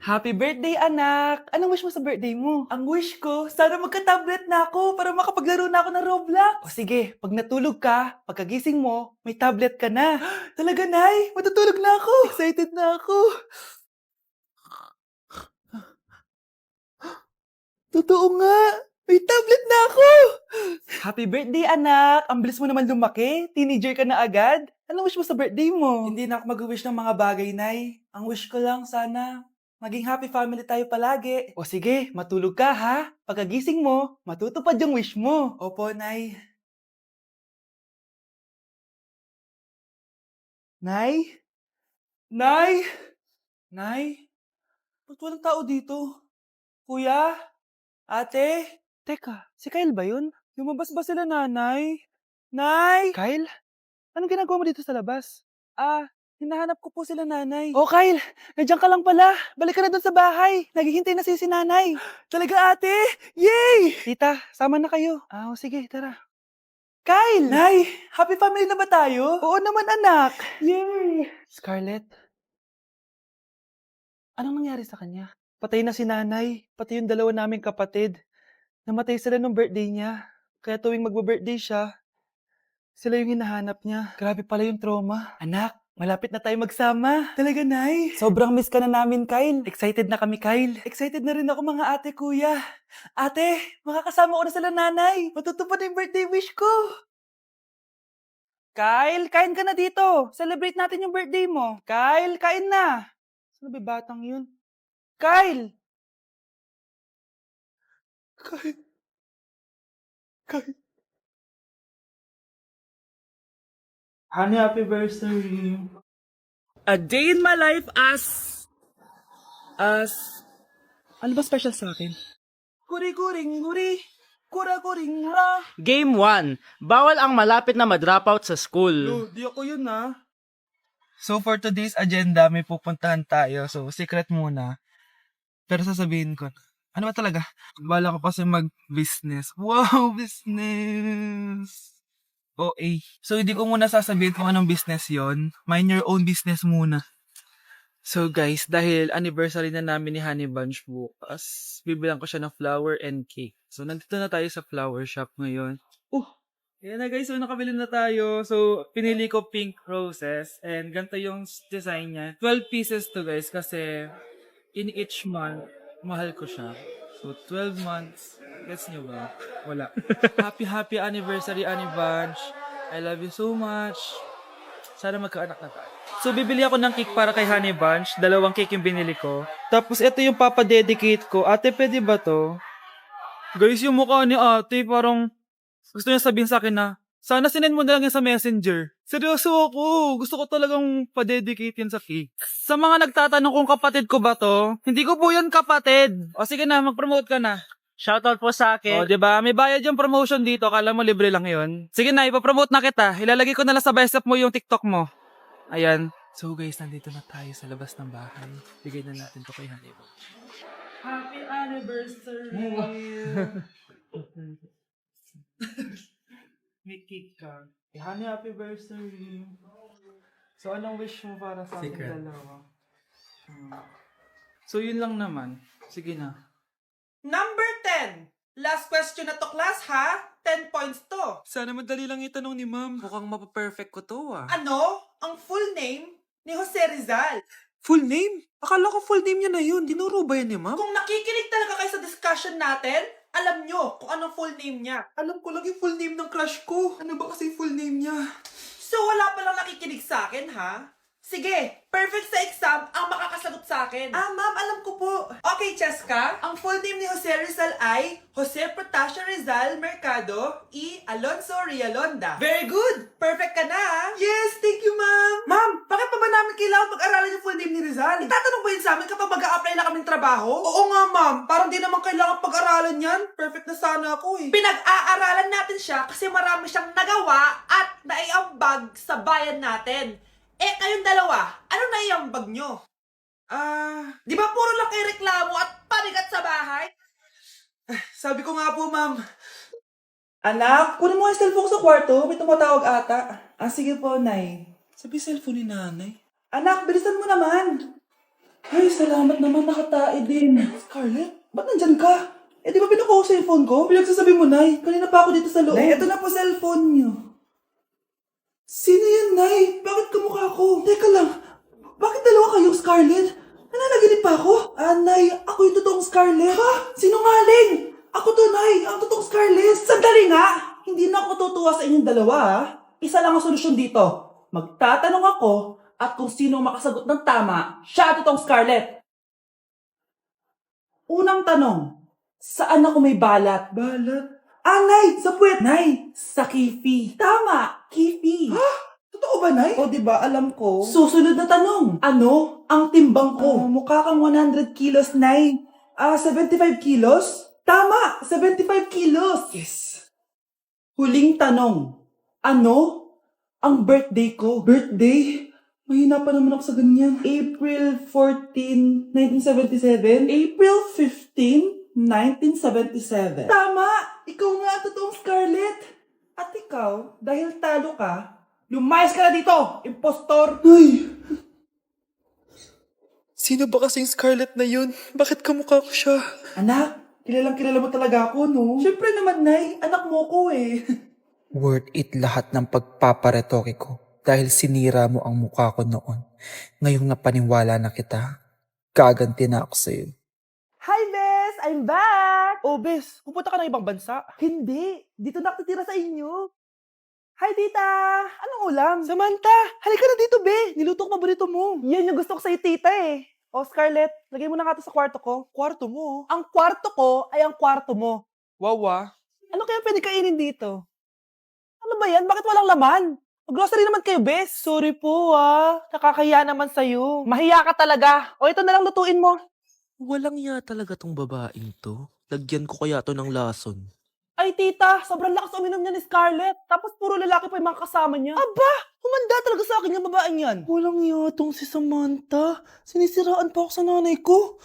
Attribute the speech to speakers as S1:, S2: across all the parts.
S1: Happy birthday, anak! Anong wish mo sa birthday mo? Ang wish ko, sana magka-tablet na ako para makapaglaro na ako ng Roblox. O sige, pag natulog ka, pagkagising mo, may tablet ka na. Talaga, Nay? Matutulog na ako. Excited na ako. Totoo nga! May tablet na ako! Happy birthday, anak! Ang bilis mo naman lumaki. Teenager ka na agad. Anong wish mo sa birthday mo? Hindi na ako mag-wish ng mga bagay, Nay. Ang wish ko lang, sana maging happy family tayo palagi. O sige, matulog ka ha. Pagkagising mo, matutupad yung wish mo. Opo, Nay. Nay? Nay? Nay? Ba't walang tao dito? Kuya? Ate? Teka, si Kyle ba yun? Lumabas ba sila, nanay? Nay! Kyle? Anong ginagawa mo dito sa labas? Hinahanap ko po sila, nanay. Oh, Kyle! Nandiyan ka lang pala. Balik ka na dun sa bahay. Naghihintay na si nanay. Talaga, ate? Yay! Tita, sama na kayo. Sige, tara. Kyle! Nay, happy family na ba tayo? Oo naman, anak. Yay! Scarlett, anong nangyari sa kanya? Patay na si nanay, pati yung dalawa naming kapatid. Namatay sila nung birthday niya. Kaya tuwing magbe-birthday siya, sila yung hinahanap niya. Grabe pala yung trauma. Anak, malapit na tayo magsama. Talaga, Nay? Sobrang miss ka na namin, Kyle. Excited na kami, Kyle. Excited na rin ako, mga ate, kuya. Ate, makakasama ko na sila, nanay. Matutupad na yung birthday wish ko. Kyle, kain ka na dito. Celebrate natin yung birthday mo. Kyle, kain na. Sino ba batang yun? Kyle! Kyle, Kyle. Honey, happy birthday. A day in my life as, ano ba special sa akin? Guri-guring guri, kura-guring hara.
S2: Game 1. Bawal ang malapit na ma-dropout sa school.
S1: Di ako yun So for today's agenda, may pupuntahan tayo. So secret muna. Pero sasabihin ko, ano ba talaga? Bala ko kasi mag-business. Wow, business! So hindi ko muna sasabihin kung anong business yon. Mind your own business muna. So guys, dahil anniversary na namin ni Honey Bunch bukas, bibilang ko siya ng flower and cake. So nandito na tayo sa flower shop ngayon. Ayan na guys, so nakabili na tayo. So pinili ko pink roses and ganito yung design niya. 12 pieces to guys kasi in each month, mahal ko siya. So 12 months, gets nyo ba? Wala. Happy anniversary, Honey Bunch. I love you so much. Sana magkaanak na tayo. So, bibili ako ng cake para kay Honey Bunch. 2 cake yung binili ko. Tapos, ito yung papadedicate ko. Ate, pwede ba to? Guys, yung mukha ni ate, parang gusto niya sabihin sa akin na, sana sinend mo na lang yan sa messenger. Seryoso ako. Gusto ko talagang padedicate yan sa cake. Sa mga nagtatanong kung kapatid ko ba to, hindi ko po yan kapatid. O sige na, mag-promote ka na.
S2: Shoutout po sa
S1: O,
S2: akin.
S1: diba? May bayad yung promotion dito. Akala mo libre lang yun. Sige na, ipapromote na kita. Ilalagay ko na lang sa bicep mo yung TikTok mo. Ayan. So guys, nandito na tayo sa labas ng bahay. Bigay na natin to kay Honey Bunch. Happy anniversary! May cake ka. Honey, happy anniversary! So, anong wish mo para sa ating dalawa? So, yun lang naman. Sige na.
S3: Number 10. Last question na to, class, ha? 10 points to.
S1: Sana madali lang itanong ni ma'am. Mukhang mapaperfect ko to
S3: Ano ang full name ni Jose Rizal?
S1: Full name? Akala ko full name niya na yun. Dinuro ba yan ni ma'am?
S3: Kung nakikinig talaga kayo sa discussion natin, alam nyo kung anong full name niya.
S1: Alam ko lang yung full name ng crush ko. Ano ba kasi full name niya?
S3: So wala palang nakikinig sa akin, ha? Sige, perfect sa exam ang makakasagot sa akin. Ma'am, alam ko po. Okay, Cheska, ang full name ni Jose Rizal ay Jose Protasio Rizal Mercado y Alonso Rialonda. Very good! Perfect ka na, ha? Yes, thank you, ma'am. Ma'am, bakit pa ba namin kailangan pag-aralan yung full name ni Rizal? Itatanong ba yun sa amin kapag mag-a-apply na kaming trabaho? Oo nga, ma'am. Parang di naman kailangan pag-aralan yan. Perfect na sana ako, eh. Pinag-aaralan natin siya kasi marami siyang nagawa at naiambag sa bayan natin. Kayong dalawa, ano naiambag nyo? Di ba puro lang kayo reklamo at panigat sa bahay? Sabi ko nga po, ma'am. Anak, kunin mo yung cellphone ko sa kwarto. May tumatawag ata. Sige po, Nay. Sabi cellphone ni nanay. Anak, bilisan mo naman. Ay, salamat naman, nakatae din. Scarlett, ba't nandyan ka? Eh, di ba pinukuha ko sa phone ko? Pinagsasabi mo, Nay. Kanina pa ako dito sa loob. Nay, eto na po cellphone niyo. Sino yan, Nay? Bakit kamukha ko? Teka lang, bakit dalawa kayong Scarlett? Nananaginip pa ako? Nay, ako yung totoong Scarlett. Ha? Sinungaling! Ako to, Nay, ang totoong Scarlett. Sandali nga! Hindi na ako tutuwa sa inyong dalawa, ha? Isa lang ang solusyon dito. Magtatanong ako at kung sino ang makasagot ng tama, siya ang totoong Scarlett. Unang tanong, saan ako may balat? Balat? Nay, sa puwet. Nay, sa kifi. Tama, kifi. Ha? Totoo ba, Nay? O, diba, alam ko. Susunod na tanong. Ano ang timbang ko? Mukha kang 100 kilos, Nay. 75 kilos? Tama, 75 kilos. Yes. Huling tanong. Ano ang birthday ko? Birthday? Mahina pa naman ako sa ganyan. April 14, 1977? April 15, 1977. Tama! Ikaw nga ang totoong Scarlett. At ikaw, dahil talo ka, lumayas ka na dito, impostor! Ay!
S1: Sino ba kasing Scarlett na yun? Bakit kamukha ko siya?
S3: Anak, kilalang kilala mo talaga ako, no? Siyempre naman, Nay. Anak mo ko eh.
S4: Worth it lahat ng pagpaparetoke ko dahil sinira mo ang mukha ko noon. Ngayong napaniwala na kita, gaganti na ako sa'yo.
S3: Hi, Bes! I'm back! Oh, Bes, pupunta ka ng ibang bansa? Hindi. Dito na ako titira sa inyo. Hi, tita! Anong ulam? Samantha! Halika na dito, Be! Niluto ko paborito mo. Yan yung gusto ko sa'yo, tita eh. Oh, Scarlett, lagay mo na nga to sa kwarto ko. Kwarto mo? Ang kwarto ko ay ang kwarto mo. Wawa. Ano kaya pwede kainin dito? Ano ba yan? Bakit walang laman? Grocery naman kayo, Bes. Sorry po, nakakahiya naman sa'yo. Mahiya ka talaga. O, ito na lang lutuin mo.
S5: Walang ya talaga tong babaeng to. Lagyan ko kaya to ng lason.
S3: Ay, tita, sobrang lakas uminom niya ni Scarlett. Tapos puro lalaki pa yung mga kasama niya. Aba, humanda talaga sa akin yung babaeng yan. Walang yatong si Samantha. Sinisiraan pa ako sa nanay ko.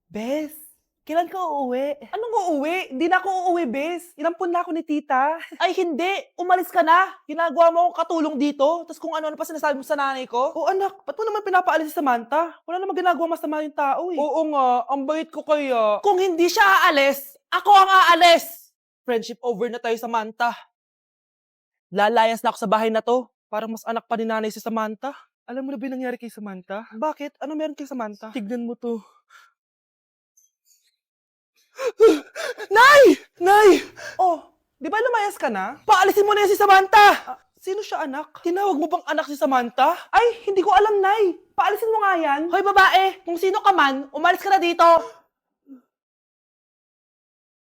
S3: Bes, kailan ka uuwi? Anong uuwi? Hindi na ako uuwi, Bes. Inampun na ako ni tita. Ay, hindi. Umalis ka na. Ginagawa mo akong katulong dito. Tapos kung ano-ano pa sinasabi mo sa nanay ko. Oh, anak, ba't mo naman pinapaalis si Samantha? Wala naman ginagawa masama yung tao eh. Oo nga, ang bait ko kaya. Kung hindi siya aalis, ako ang aalis! Friendship over na tayo, Samantha. Lalayas na ako sa bahay na to. Parang mas anak pa ni nanay si Samantha. Alam mo na ba yung nangyari kay Samantha? Bakit? Ano meron kay Samantha? Tignan mo to. Nay! Nay! Oh, di ba lumayas ka na? Paalisin mo na yan si Samantha! Sino siya, anak? Tinawag mo bang anak si Samantha? Ay, hindi ko alam, Nay. Paalisin mo nga yan. Hoy, babae! Kung sino ka man, umalis ka na dito!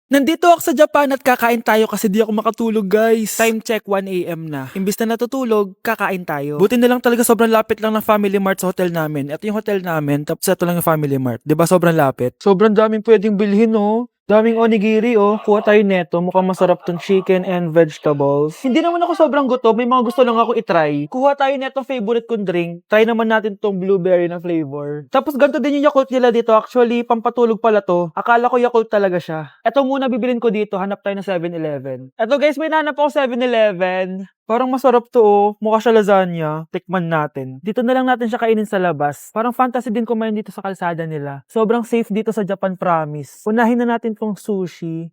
S1: Nandito ako sa Japan at kakain tayo kasi di ako makatulog, guys. Time check, 1 AM na. Imbis na natutulog, kakain tayo. Buti na lang talaga sobrang lapit lang ng Family Mart sa hotel namin. Ito yung hotel namin, tapos ito lang yung Family Mart. Diba sobrang lapit? Sobrang daming pwedeng bilhin, oh. Daming onigiri, oh. Kuha tayo neto. Mukhang masarap tong chicken and vegetables. Hindi naman ako sobrang gutom. May mga gusto lang ako itry. Kuha tayo netong favorite kong drink. Try naman natin tong blueberry na flavor. Tapos ganito din yung Yakult nila dito. Actually, pampatulog pala to. Akala ko Yakult talaga siya. Ito muna bibilin ko dito. Hanap tayo ng 7-Eleven. Ito guys, may nahanap ako 7-Eleven. Parang masarap to, oh. Mukha siya lasagna. Tikman natin. Dito na lang natin siya kainin sa labas. Parang fantasy din kumain dito sa kalsada nila. Sobrang safe dito sa Japan, promise. Unahin na natin tong sushi.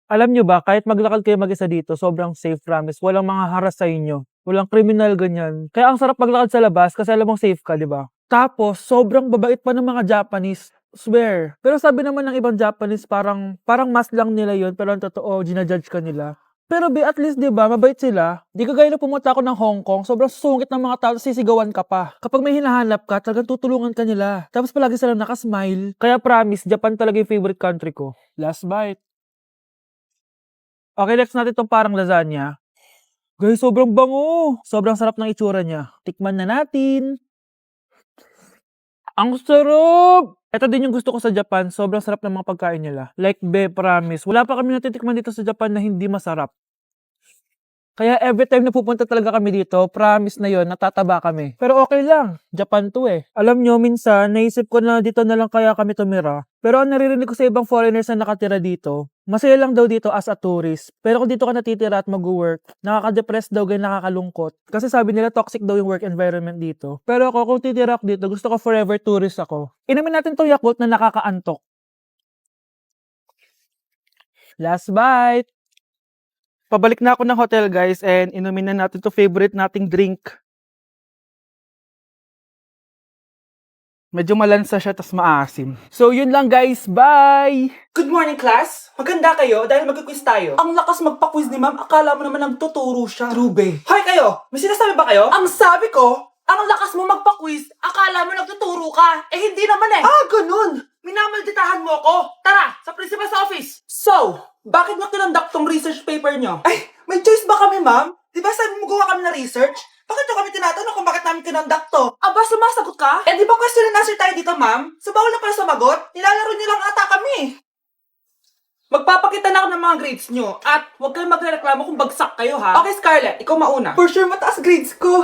S1: Alam nyo ba, kahit maglakad kayo mag-isa dito, sobrang safe, promise. Walang mga haras sa inyo. Walang kriminal, ganyan. Kaya ang sarap maglakad sa labas kasi alam mong safe ka, di ba? Tapos, sobrang babait pa ng mga Japanese. Swear. Pero sabi naman ng ibang Japanese, parang mas lang nila yun, pero ang totoo, ginajudge ka nila. Pero at least, di ba, mabait sila. Di kagaya na pumunta ako ng Hong Kong, sobrang susungit ng mga tao, sisigawan ka pa. Kapag may hinahanap ka, talagang tutulungan ka nila. Tapos palagi sila nakasmile. Kaya promise, Japan talaga yung favorite country ko. Last bite. Okay, next natin itong parang lasagna. Guys, sobrang bango. Sobrang sarap ng itsura niya. Tikman na natin. Ang sarap! Ito din yung gusto ko sa Japan. Sobrang sarap ng mga pagkain nila. Like, promise. Wala pa kami natitikman dito sa Japan na hindi masarap. Kaya every time na pupunta talaga kami dito, promise na yon natataba kami. Pero okay lang, Japan to eh. Alam nyo, minsan, naisip ko na dito na lang kaya kami tumira. Pero ang naririnig ko sa ibang foreigners na nakatira dito, masaya lang daw dito as a tourist. Pero kung dito ka natitira at mag-work, nakaka-depress daw ganyan nakakalungkot. Kasi sabi nila toxic daw yung work environment dito. Pero ako, kung titira ako dito, gusto ko forever tourist ako. Inumin natin tong Yakult na nakakaantok. Last bite! Pabalik na ako ng hotel guys and inumin na natin to favorite nating drink. Medyo malansa siya tas maasim. So yun lang guys, bye!
S3: Good morning, class! Maganda kayo dahil mag-quiz tayo. Ang lakas magpa-quiz ni ma'am, akala mo naman nagtuturo siya. Trube. Hoy kayo! May sinasabi ba kayo? Ang sabi ko, ang lakas mo magpa-quiz, akala mo nagtuturo ka. Eh hindi naman eh. Ah, ganun! Minamalditahan mo ako. Tara, sa principal's office. So, bakit mo kinonduct tong research paper nyo? Ay, may choice ba kami, ma'am? Di ba sabi mo gawa kami na research? Bakit nyo kami tinatanong kung bakit namin kinonduct to? Aba, sumasagot ka? Eh, di ba question and answer tayo dito, ma'am? So, bawal na pala sumagot? Nilalaro nyo lang ata kami. Magpapakita na ako ng mga grades nyo at huwag kayong magreklamo kung bagsak kayo, ha? Okay, Scarlett, ikaw mauna. For sure, mataas grades ko.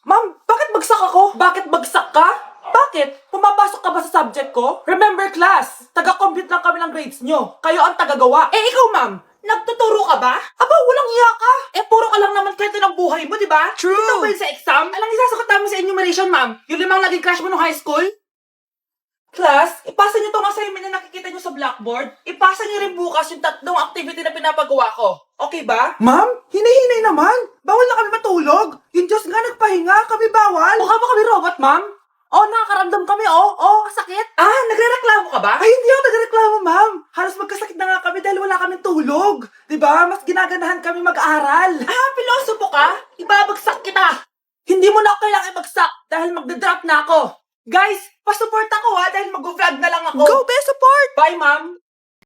S3: Ma'am, bakit bagsak ako? Bakit bagsak ka? Bakit? Pumapasok ka ba sa subject ko? Remember class, taga-compute lang kami ng grades nyo. Kayo ang taga-gawa. Eh ikaw ma'am, nagtuturo ka ba? Aba, walang iya ka. Eh puro ka lang naman kwento ng buhay mo, di ba? True. Ito ba yun sa exam? Alang isasagot namin sa enumeration ma'am. Yung 5 naging crush mo nung high school? Class, ipasa niyo tong assignment na nakikita niyo sa blackboard. Ipasa niyo rin bukas yung 3 activity na pinapagawa ko. Okay ba? Ma'am, hinay-hinay naman. Bawal na kami matulog. Yung Diyos nga nagpahinga, kami bawal. Mukha ba kami robot, ma'am? Oh, nakakaramdam kami, sakit. Ah, nagrereklamo ka ba? Ay, hindi ako nagrereklamo, ma'am. Halos magkasakit na nga kami dahil wala kaming tulog. Diba? Mas ginaganahan kami mag-aral. Ah, pilosopo ka? Ibabagsak kita. Hindi mo na ako kailangang ibagsak dahil magda-drop na ako. Guys, pasupport ako ha dahil mag-vlog na lang ako. Go, be support! Bye, ma'am.